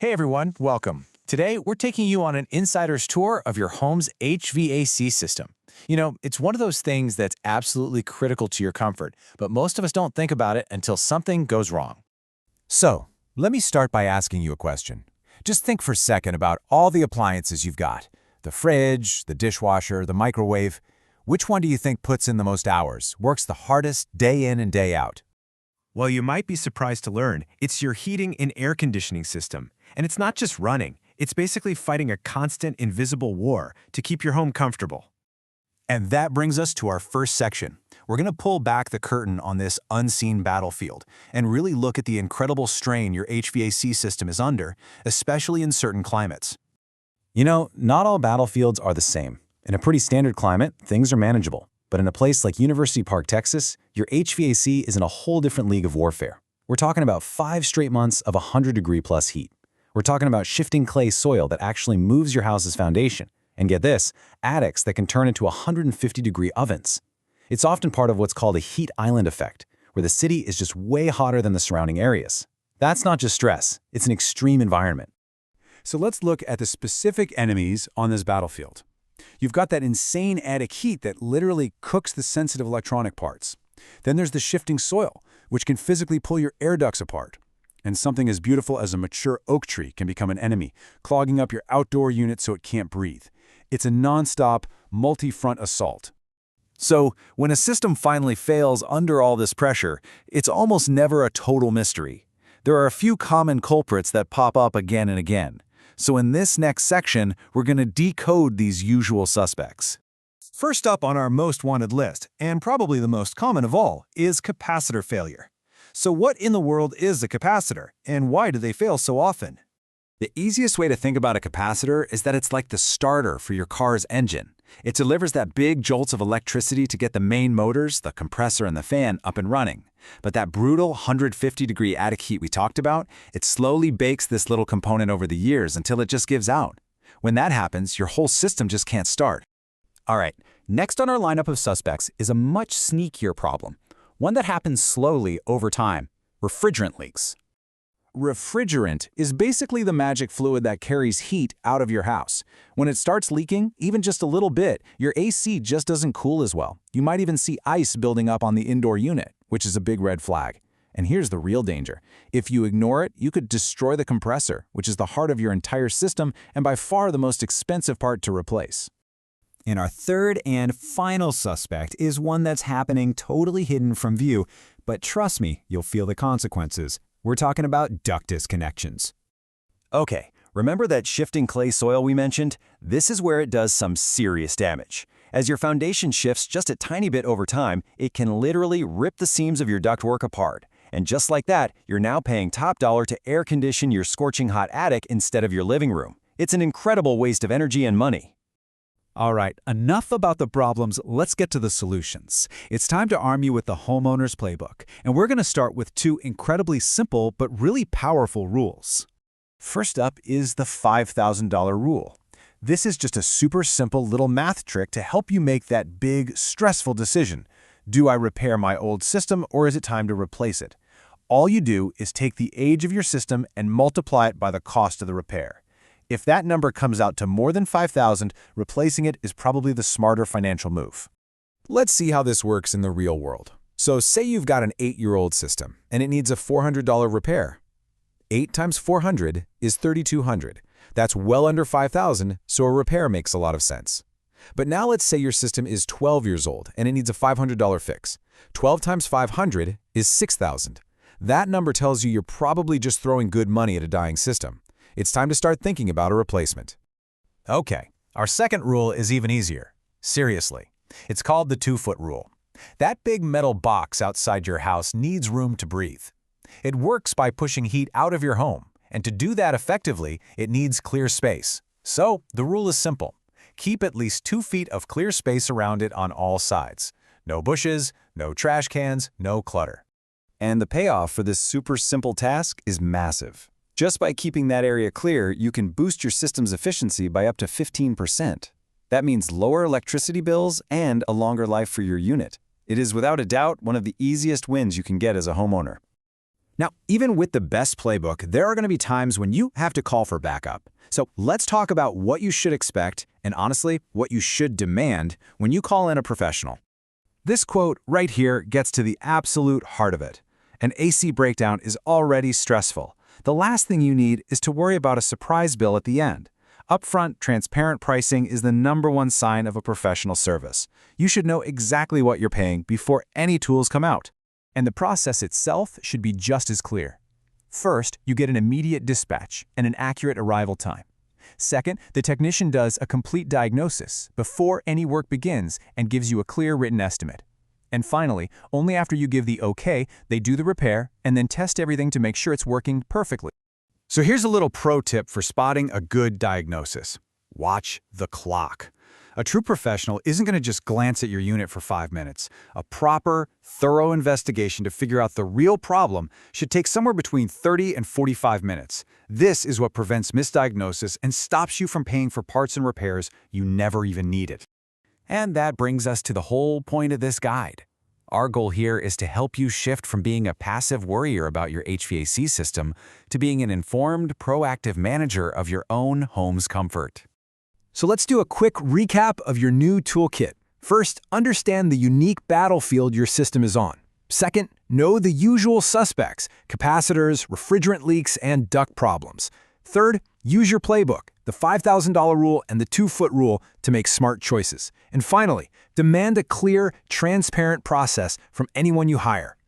Hey everyone, welcome. Today, we're taking you on an insider's tour of your home's HVAC system. It's one of those things that's absolutely critical to your comfort, but most of us don't think about it until something goes wrong. So, let me start by asking you a question. Just think for a second about all the appliances you've got. The fridge, the dishwasher, the microwave. Which one do you think puts in the most hours, works the hardest day in and day out? Well, you might be surprised to learn it's your heating and air conditioning system. And it's not just running, it's basically fighting a constant invisible war to keep your home comfortable. And that brings us to our first section. We're going to pull back the curtain on this unseen battlefield and really look at the incredible strain your HVAC system is under, especially in certain climates. Not all battlefields are the same. In a pretty standard climate, things are manageable. But in a place like University Park, Texas, your HVAC is in a whole different league of warfare. We're talking about 5 straight months of 100-degree-plus heat. We're talking about shifting clay soil that actually moves your house's foundation. And get this, attics that can turn into 150-degree ovens. It's often part of what's called a heat island effect, where the city is just way hotter than the surrounding areas. That's not just stress, it's an extreme environment. So let's look at the specific enemies on this battlefield. You've got that insane attic heat that literally cooks the sensitive electronic parts. Then there's the shifting soil, which can physically pull your air ducts apart. And something as beautiful as a mature oak tree can become an enemy, clogging up your outdoor unit so it can't breathe. It's a non-stop, multi-front assault. So, when a system finally fails under all this pressure, it's almost never a total mystery. There are a few common culprits that pop up again and again. So in this next section, we're going to decode these usual suspects. First up on our most wanted list, and probably the most common of all, is capacitor failure. So what in the world is a capacitor, and why do they fail so often? The easiest way to think about a capacitor is that it's like the starter for your car's engine. It delivers that big jolts of electricity to get the main motors, the compressor and the fan, up and running. But that brutal 150-degree attic heat we talked about, it slowly bakes this little component over the years until it just gives out. When that happens, your whole system just can't start. All right, next on our lineup of suspects is a much sneakier problem, one that happens slowly over time: refrigerant leaks. Refrigerant is basically the magic fluid that carries heat out of your house. When it starts leaking, even just a little bit, your AC just doesn't cool as well. You might even see ice building up on the indoor unit, which is a big red flag. And here's the real danger. If you ignore it, you could destroy the compressor, which is the heart of your entire system and by far the most expensive part to replace. And our third and final suspect is one that's happening totally hidden from view, but trust me, you'll feel the consequences. We're talking about duct disconnections. Okay, remember that shifting clay soil we mentioned? This is where it does some serious damage. As your foundation shifts just a tiny bit over time, it can literally rip the seams of your ductwork apart. And just like that, you're now paying top dollar to air condition your scorching hot attic instead of your living room. It's an incredible waste of energy and money. All right, enough about the problems, let's get to the solutions. It's time to arm you with the Homeowner's Playbook, and we're going to start with 2 incredibly simple but really powerful rules. First up is the $5,000 rule. This is just a super simple little math trick to help you make that big, stressful decision. Do I repair my old system or is it time to replace it? All you do is take the age of your system and multiply it by the cost of the repair. If that number comes out to more than $5,000, replacing it is probably the smarter financial move. Let's see how this works in the real world. So say you've got an 8-year-old system and it needs a $400 repair. 8 times 400 is $3,200. That's well under $5,000, so a repair makes a lot of sense. But now let's say your system is 12 years old and it needs a $500 fix. 12 times 500 is $6,000. That number tells you you're probably just throwing good money at a dying system. It's time to start thinking about a replacement. Okay, our second rule is even easier. Seriously. It's called the 2-foot rule. That big metal box outside your house needs room to breathe. It works by pushing heat out of your home, and to do that effectively, it needs clear space. So, the rule is simple. Keep at least 2 feet of clear space around it on all sides. No bushes, no trash cans, no clutter. And the payoff for this super simple task is massive. Just by keeping that area clear, you can boost your system's efficiency by up to 15%. That means lower electricity bills and a longer life for your unit. It is without a doubt one of the easiest wins you can get as a homeowner. Now, even with the best playbook, there are going to be times when you have to call for backup. So let's talk about what you should expect and honestly, what you should demand when you call in a professional. This quote right here gets to the absolute heart of it. An AC breakdown is already stressful. The last thing you need is to worry about a surprise bill at the end. Upfront, transparent pricing is the #1 sign of a professional service. You should know exactly what you're paying before any tools come out. And the process itself should be just as clear. First, you get an immediate dispatch and an accurate arrival time. Second, the technician does a complete diagnosis before any work begins and gives you a clear written estimate. And finally, only after you give the okay, they do the repair and then test everything to make sure it's working perfectly. So here's a little pro tip for spotting a good diagnosis. Watch the clock. A true professional isn't going to just glance at your unit for 5 minutes. A proper, thorough investigation to figure out the real problem should take somewhere between 30 and 45 minutes. This is what prevents misdiagnosis and stops you from paying for parts and repairs you never even needed. And that brings us to the whole point of this guide. Our goal here is to help you shift from being a passive worrier about your HVAC system to being an informed, proactive manager of your own home's comfort. So let's do a quick recap of your new toolkit. First, understand the unique battlefield your system is on. Second, know the usual suspects, capacitors, refrigerant leaks, and duct problems. Third, use your playbook, the $5,000 rule and the 2-foot rule to make smart choices. And finally, demand a clear, transparent process from anyone you hire.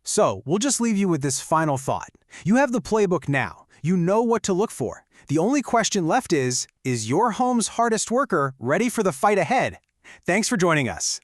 So, we'll just leave you with this final thought. You have the playbook now. You know what to look for. The only question left is your home's hardest worker ready for the fight ahead? Thanks for joining us.